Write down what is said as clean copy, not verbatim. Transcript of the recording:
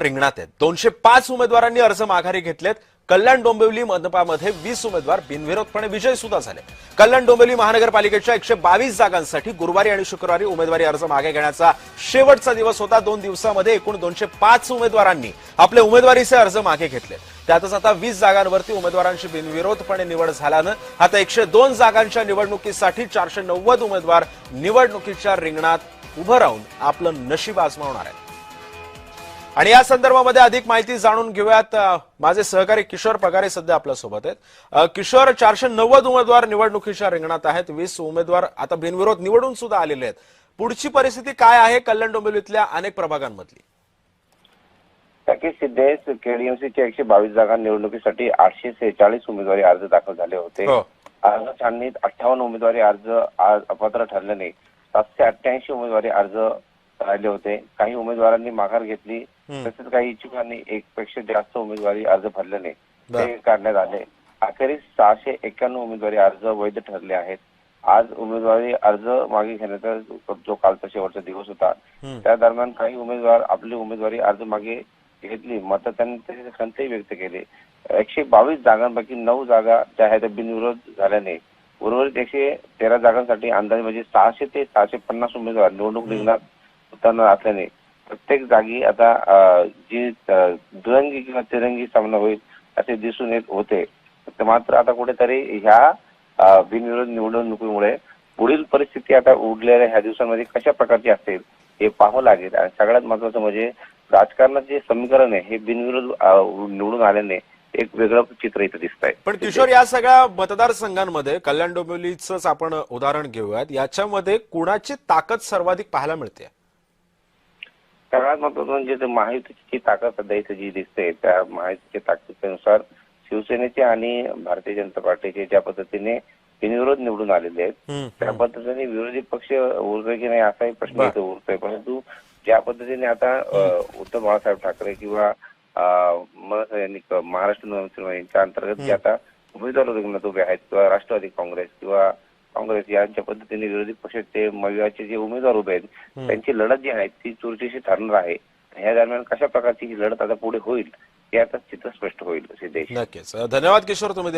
रिंगणात आहेत। 205 उमेदवारांनी अर्ज माघारी घेतलेत। कल्याण डोंबिवली मनपामध्ये 20 उमेदवार बिनविरोधपणे विजयी सुद्धा झाले। कल्याण डोंबिवली महानगरपालिकेच्या 122 जागांसाठी गुरुवारी आणि शुक्रवारी उमेदवारी अर्ज मागे घेण्याचा शेवटचा दिवस होता। 2 दिवसांमध्ये एकूण 205 उमेदवारांनी आपले उमेदवारीचे अर्ज मागे घेतले। त्यातच आता 20 जागांवरती उमेदवारांची बिनविरोधपणे निवड झाल्यानं आता 102 जागांच्या निवडणुकीसाठी 490 उमेदवार निवडणुकीच्या रिंगणात उभं राहून आपलं नशीब आजमावणार आहेत। आणि या संदर्भामध्ये अधिक माहिती जाणून घेऊयात। माझे सहकारी किशोर पगारे सध्या आपल्या सोबत आहेत। किशोर, 490 उमेदवार निवडणुकीच्या रिंगणात आहेत। 20 उमेदवार आता बिनविरोध निवडून सुद्धा आलेले आहेत। पुढची परिस्थिती काय आहे कल्याण डोंबिवलीतल्या अनेक प्रभागांमधली? नक्कीच सिद्धेश, केडीएमसीच्या 122 जागा निवडणुकीसाठी 846 उमेदवारी अर्ज दाखल झाले होते। अर्ज छाननीत 58 उमेदवारी अर्ज आज अपात्र ठरल्याने 788 उमेदवारी अर्ज राहिले होते। काही उमेदवारांनी माघार घेतली, तसेच काही इच्छुकांनी एकपेक्षा जास्त उमेदवारी अर्ज भरल्याने ते काढण्यात आले। अखेरीस 691 उमेदवारी अर्ज वैध ठरले आहेत। आज उमेदवारी अर्ज मागे घेण्याचा जो कालचा शेवटचा दिवस होता, त्या दरम्यान काही उमेदवार आपली उमेदवारी अर्ज मागे घेतली, मात्र त्यांनी त्याचे खंतही व्यक्त केले। 122 जागांपैकी 9 जागा ज्या आहेत बिनविरोध झाल्याने उर्वरित 113 जागांसाठी अंदाजे म्हणजे 600 ते 650 उमेदवार निवडणूक रिंगणात उतरणार असल्याने प्रत्येक जागी आता जी दुरंगी किंवा तिरंगी सामना होईल असे दिसून येत होते। मात्र आता कुठेतरी ह्या बिनविरोध निवडणुकीमुळे पुढील परिस्थिती आता उरलेल्या ह्या दिवसांमध्ये कशा प्रकारची असेल हे पाहावं लागेल। आणि सगळ्यात महत्त्वाचं म्हणजे राजकारणात जे समीकरण आहे हे बिनविरोध निवडून आल्याने एक वेगळं चित्र इथं दिसत आहे। पण किशोर, या सगळ्या मतदारसंघांमध्ये कल्याण डोंबिवलीचंच आपण उदाहरण घेऊयात, याच्यामध्ये कुणाची ताकद सर्वाधिक पाहायला मिळते? सगळ्यात महत्त्वाचं म्हणजे महायुतीची ताकद सध्या इथे जी दिसते, त्या महायुतीच्या ताकदीनुसार शिवसेनेचे आणि भारतीय जनता पार्टीचे ज्या पद्धतीने बिनविरोध निवडून आलेले आहेत, त्या पद्धतीने विरोधी पक्ष उरतोय की नाही असाही प्रश्न इथे उरतोय। परंतु ज्या पद्धतीने आता उद्धव बाळासाहेब ठाकरे किंवा महाराष्ट्र नवनिर्माण यांच्या अंतर्गत जे आता उमेदवार रिंगणात उभे आहेत, किंवा राष्ट्रवादी काँग्रेस किंवा काँग्रेस यांच्या पद्धतीने विरोधी पक्षाचे मवियाचे जे उमेदवार उभे आहेत, त्यांची लढत जी आहे ती चुरशीशी ठरणार आहे। या दरम्यान कशा प्रकारची ही लढत आता पुढे होईल हे आता चित्र स्पष्ट होईल। सिद्धेश, नक्कीच धन्यवाद किशोर, तुम्ही